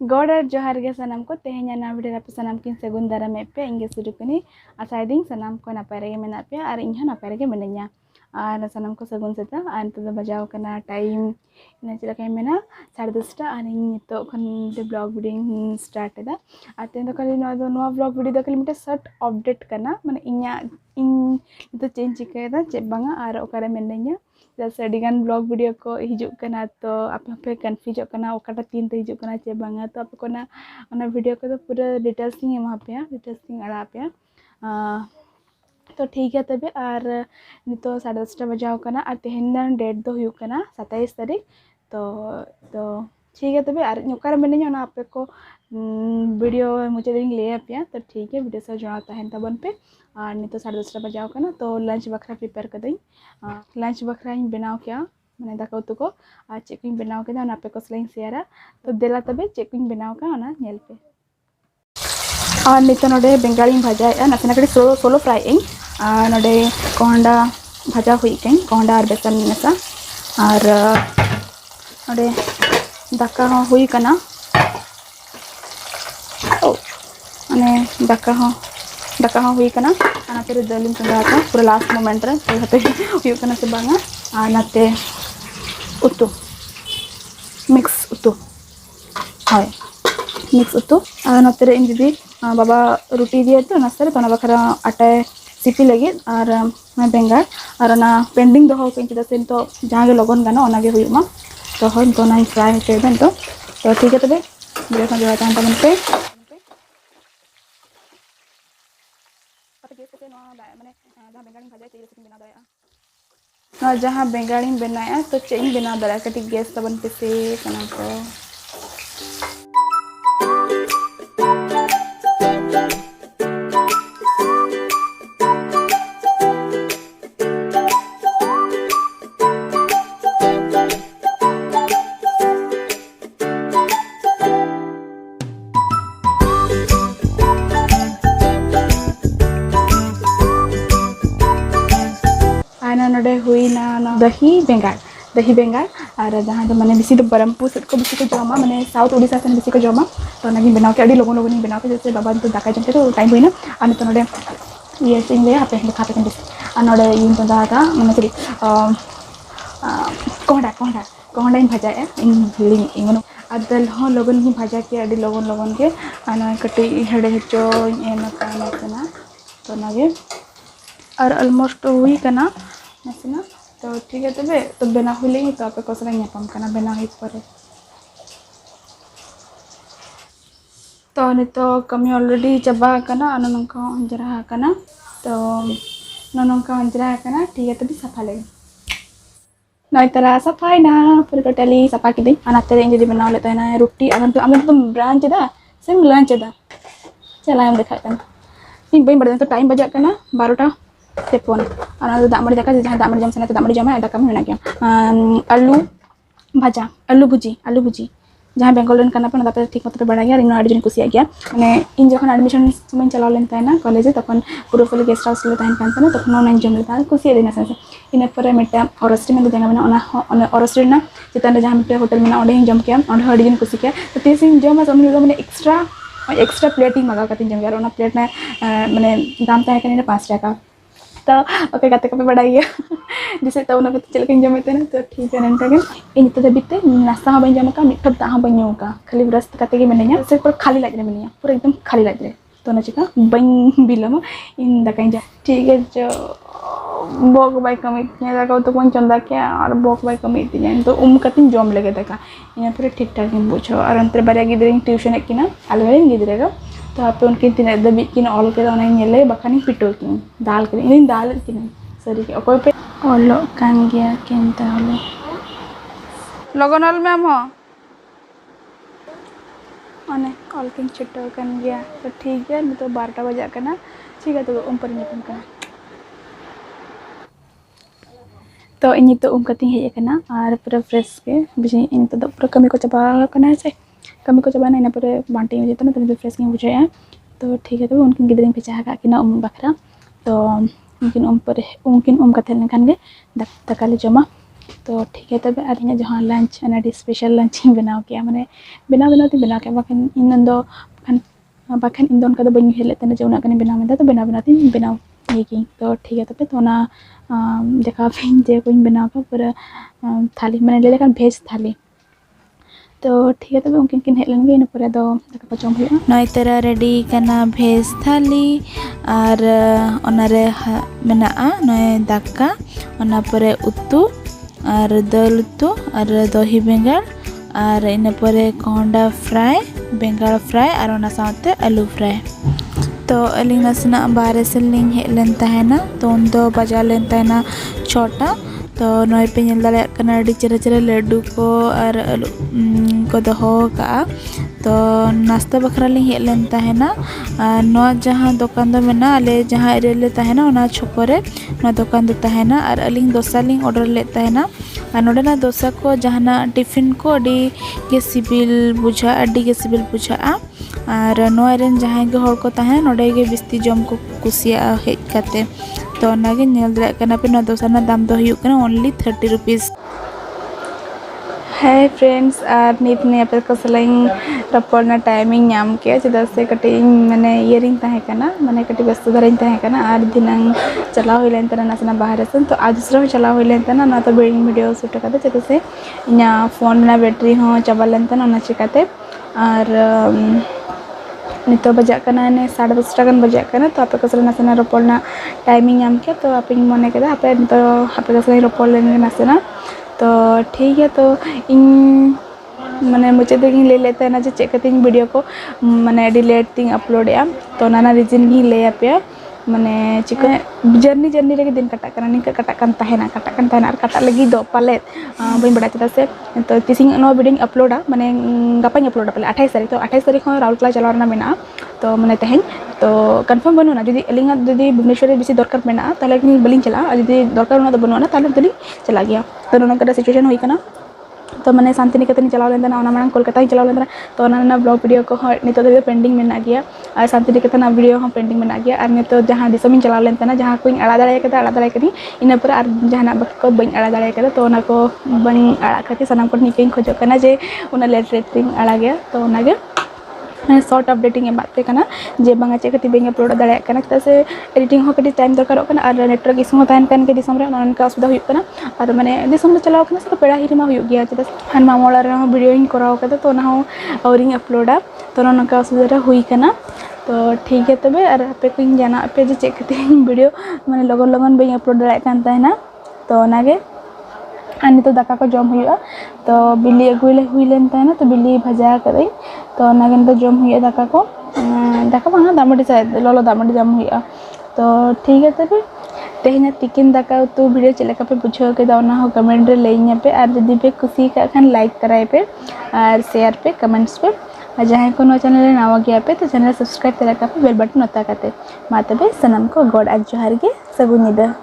God और जोहार गे सनम को तेहेኛ ना वीडियो पे सनम किन सगुन दारामे पे इंगे सुरुकनी आसाइदिंग सनम को नापाय रेगे मेना पे और इन नापाय रेगे मिनanya और सनम को सगुन सेता और तो बजाव कना टाइम इन चला के मेना 10:30 और इन तो खन दे ब्लॉग वीडियो स्टार्ट एदा और तेन तो खाली नो ब्लॉग वीडियो खाली मिटे शॉर्ट अपडेट करना माने इन तो चेंज चिकेदा चे बांगा और ओकारे मिनanya जैसे अडिगान ब्लॉग वीडियो को हिजुकना तो आप कन्फ्यूज ओकाटा तीन ते हिजुकना चे बांगा तो आप वीडियो को तो पूरा डिटेल्स एमा पे डिटेल्स अड़ा पे तो ठीक है तबे और नितो 10:30 बजावकना और तेहन डेट दो हुकना 27 तारीख तो ठीक है तबे और ओकारे मिनanya ना आपे को वीडियो मुझे ले पे तो ठीक है वीडियो से जोड़ा तहन तबन पे और नितो 10:30 बजावकना तो लंच बखरा प्रिपेयर कर दई लंच बखरा बनाव क्या मैंने दाका उतु को और चेक को बनाव के आपे को सलाइन शेयरा तो देला तबे चेक को बनाव का नेल पे और नितो नोडे बेंगाली भाजा नासेना कड़ी सोलो फ्राई इन और नोडे कोहंडा भाजा हुई कहीं कोहंडा और बेसन मेसा और नोडे दाका हुई कना माने दाका हुई कना और फिर दालिम चंदा का पूरा लास्ट मोमेंट रे तो हुई कना से बांगा और नाते उतु मिक्स उतु हाय मिक्स उतु और नोते इन दीदी बाबा रोटी दिए तो नास्ते तो बखरा आटा सिपी लगे और बेंगार और पेंडिंग दो चेदा से तो जहाँ लगन गाना हुईमा तो हम तो ना फ्राई होते तो ठीक है तबे वीडियो को जोड़ा तहन पे जहाँ बेंगाड़ी बनाया तो चेन बना दाड़ा कटी गैस तबन पे से कना को नोडे हुई ना दही बेंगार और जहाँ मैंने बेसी बरमपुर सेट को बेसी को जमा मैंने साउथ उड़ीसा से बेसी को जमा तो बनाव के लोगन लोगन बनाव के जैसे बाबा तो दाका जमते तो टाइम हुई और तो नोडे ये सिंग ले हापे खाते के और नोडे इन तो दादा मैंने सरी कोहंडा इन भाजा इन हिलिंग इन अदल हो लोगन ही भाजा के अड़ी लोगन के कटी हेडे हचो एना तो नागे और ऑलमोस्ट हुई कना नासेना तो ठीक है तबे तो बना हुई तो आपे को सला ᱧᱟᱯᱟᱢ कना बना हुई परे तो नितो कमी ऑलरेडी चाबा कना ननका अंजरा कना तो ननका अंजरा कना ठीक है तबे सफा ले नय तरा सफाई ना पूरा टोटली सफा किदे अनाते इन जदी बनाव लेता है रोटी आम तो ब्रांच दा सेम लंच दा चला हम देखा कना इन बई बड़े तो टाइम बजा कना 12टा तेपन और दामड़ी दाका जहाँ दामड़ी जम से दामड़ी जमा दाका में गया आलू भाजा आलू भुजी जहाँ बेंगल पे ठीक मत बड़ा गया इन आड़ी कुसिया गया मैंने इन जखन एडमिशन समय चला लेना कॉलेज तक पूरा फुल गेस्ट हाउस तहन तक जम लेता कुसिया देना से इन पर मिट्टा औरस्ट्री में जगह औरस्ट्री चितान जहाँ मिट्टे होटल में ओडे जम के अड़ी कुसी के तो तीस जमा मैंने एक्स्ट्रा प्लेट मगा जम गया प्लेट मैंने दाम तहन 5 टाका तो ओके गाते को बड़ा गया जिसे तो चलके जमे ना तो ठीक है नंगे इन तो दबिते नास्ता हाँ बन जमा मिट दा हाँ बन खाली ब्रश करते मिनanya से पूरा खाली लाज मिनanya पूरा एकदम खाली लाज तो ना चिका बन बिलम इन दाका ठीक है जो बोक बाई कमी दाका तो कौन चंदा के और बोक बाई कमी तो कतिन जम लगे दाका इन पूरा ठीक ठाक बुझो और अंतर बारे गिद्रे ट्यूशन हेकिना आलवे गिद्रे तो आप उनकी तीन दबी किन ऑल के नेले बखानी पिटो की दाल के इन दाल किन सरी के ओको पे ऑलो कान गया किन ताले लगन ऑल मैम हो अने ऑल किन छिटो कान गया तो ठीक है तो 12टा बजा करना ठीक है तो पर निपम करना तो इन तो कती हेज करना और पूरा फ्रेश के बिजी इन तो पूरा कमी को चबा करना से कमी को चबाना इन पर बांटे हो जाता तो फ्रेश बुझे तो ठीक है तो उनकिन गिद्रे भेजा का बखरा तो उनकिन कते लेखान दाका ले जमा तो ठीक है तब और इन जहाँ लंच अभी स्पेशल लंच बनाव के माने बनाव बनाव के बाखन इन दो बाखन इन उनका बी हेल्ले जो उना बनाव में तो बनाव बनाव ये तो ठीक है तब तो देखा जे को बनाव का पूरा थाली मैंने ले लेकिन भेज थाली तो ठीक है तब उनकिन किन हेलन इन पर दाका को जम हुआ नय तरह रेडी करना भेज थाली और ओनारे मेना नय दाका ओना परे उतु और दाल उतु और दही बेंगाड़ और इन पर कोंडा फ्राई बेंगाड़ फ्राई और ओना साथे आलू फ्राई तो अली नासना बारे से लिंग हेलन तहना तो उन दो बजा लेन तहना छोटा तो नय पे नेल दाले कना अडी चेहरा चेहरा लड्डू को और आलू को दोहो का तो नाश्ता बखरा लिंग हेलन तहना नो जहाँ दुकान दो मेना आले जहाँ एरिया ले तहना ओना छकोरे नो दुकान दो तहना और अलिंग दोसा लिंग ऑर्डर ले तहना और नोडेना दोसा को जहाना टिफिन को अडी के सिबिल बुझा अडी के सिबिल बुझा और नोरेन जहाँ के हर को तहना नोडे के बिस्ती जम को कुसिया हेज काते तो नागे नेल दरा कना पे नो दोसा ना दाम दो हुयुक कना ओनली 30 रुपीस है फ्रेंड्स और नित ने पे को सलाइंग रपोना टाइमिंग नाम के चदा से कटी माने इयरिंग ताहे कना माने कटी व्यस्त धरिंग ताहे कना और दिनांग चला होइलेन तना नासना बाहर सन तो आज दूसरा चला होइलेन तना ना तो वीडियो शूट करते चदा से इना फोन ना बैटरी हो चाबालेन तना ना चिकाते और नितो बजा कना ने 10:30 गन बजा कना तो आपे कसला नासना रपोना टाइमिंग नाम के तो आपे मने केदा आपे तो आपे कसला रपोलेन नासना तो ठीक है तो इन माने मुझे तो ले लेते हैं ना जो चेक करते हैं वीडियो को माने डिलीट थिंग अपलोड या तो नाना रीजन ही ले आप माने चिकन जर्नी रे दिन कटा निका कटा और कटा लगी दो पाले बी बड़ा चदा से तो तीसिंग नो वीडियो अपलोडा माने गापाኝ अपलोडा पहले 28 तारीख तो 28 तारीख में राउरकेला चलावना मेना तो माने तेहें तो कन्फर्म बनूना जुदी अलिंगा जुदी भुवनेश्वर बेसी दरकार मेना ताले बलिंग चला जुदी दरकार ना तो बनूना ताले तली चला गया तो नोना सिचुएशन हुई कना तो मैंने शांतिनिकेतन चलाव लेन तना मांग कोलकाता चलाव लेन तो ना ब्लॉग वीडियो को नितो दे पेंडिंग में गया और शांतिनिकेतन वीडियो हो पेंडिंग में गया और नितो जहां दिसम चलाव लेन तना जहां को अड़ा दाड़े कदी इन पर और जहां को बई अड़ा दाड़े कदा तो ना को बई अड़ा खाती सनाम को निके खोजो कना जे उना लेट रेटिंग अड़ा गया तो उनागे शॉर्ट अपडेटिंग एमाते कना जे बांगा चे कति बेंग अपलोड दाड़े कना त से एडिटिंग हो कति टाइम दरकार कना और नेटवर्क इशू तान के दिसम रे उनका असुविधा हुई कना और माने दिसम रे चलाव कना से पेड़ा हिरिमा हुई गया चदा हनमा मोला रे वीडियो इन कराव कदा तो ना हो औरिंग अपलोडा तो उनका असुविधा हुई कना तो ठीक है तबे और आपे को जाना आपे जे चे कति वीडियो माने लगन बेंग अपलोड दाड़े कान ताना तो नागे आनी तो दाका को जम हुआ तो बिल्ली अगुले हुईलेन ताना तो बिल्ली भजा करे तो नागे तो जम हुआ दाका को दाका बांगा दामडी शायद लोलो दामडी जम हुआ तो ठीक है तबे तेहना तिकिन दाका तो वीडियो चलेका पे बुझाव के दाना हो कमेंट रे लेइया पे और जदी पे खुशी का खान लाइक कराए पे और शेयर पे कमेंट्स पे और जहाँ को चैनल रे नावा गया पे तो चैनल सब्सक्राइब करा पे बेल बटन नता काते मा तबे सनम को गॉड आज जोहार गे सगुन निदा।